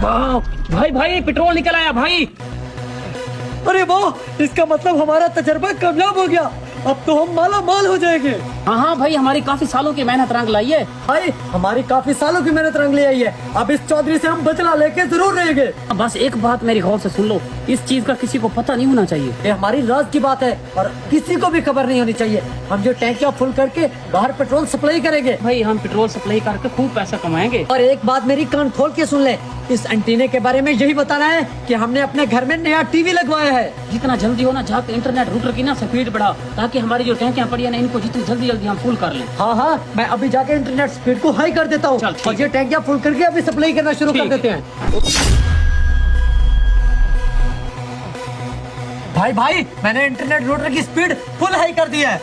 वाह भाई भाई पेट्रोल निकल आया भाई। अरे वाह, इसका मतलब हमारा तजर्बा कामयाब हो गया। अब तो हम माला माल हो जाएंगे। हाँ हाँ भाई, हमारी काफी सालों की मेहनत रंग लाई है। भाई हमारी काफी सालों की मेहनत रंग ले आई है। अब इस चौधरी से हम बदला लेके जरूर रहेंगे। बस एक बात मेरी गौर से सुन लो, इस चीज का किसी को पता नहीं होना चाहिए। ये हमारी राज की बात है और किसी को भी खबर नहीं होनी चाहिए। हम जो टैंकियाँ फुल करके बाहर पेट्रोल सप्लाई करेंगे। भाई हम पेट्रोल सप्लाई करके खूब पैसा कमाएंगे। और एक बात मेरी कान खोल के सुन ले, इस एंटीने के बारे में यही बताना है कि हमने अपने घर में नया टीवी लगवाया है। जितना जल्दी हो ना जाके इंटरनेट रूटर की ना स्पीड बढ़ा, ताकि हमारी जो टैंकियाँ पड़ी है ना इनको जितनी जल्दी जल्दी हम फुल कर लें। हाँ हाँ, मैं अभी जाके इंटरनेट स्पीड को हाई कर देता हूँ चल, ठीक और ये टैंकियाँ फुल करके अभी सप्लाई करना शुरू कर ठीक है। देते हैं। भाई भाई, मैंने इंटरनेट रूटर की स्पीड फुल हाई कर दी है।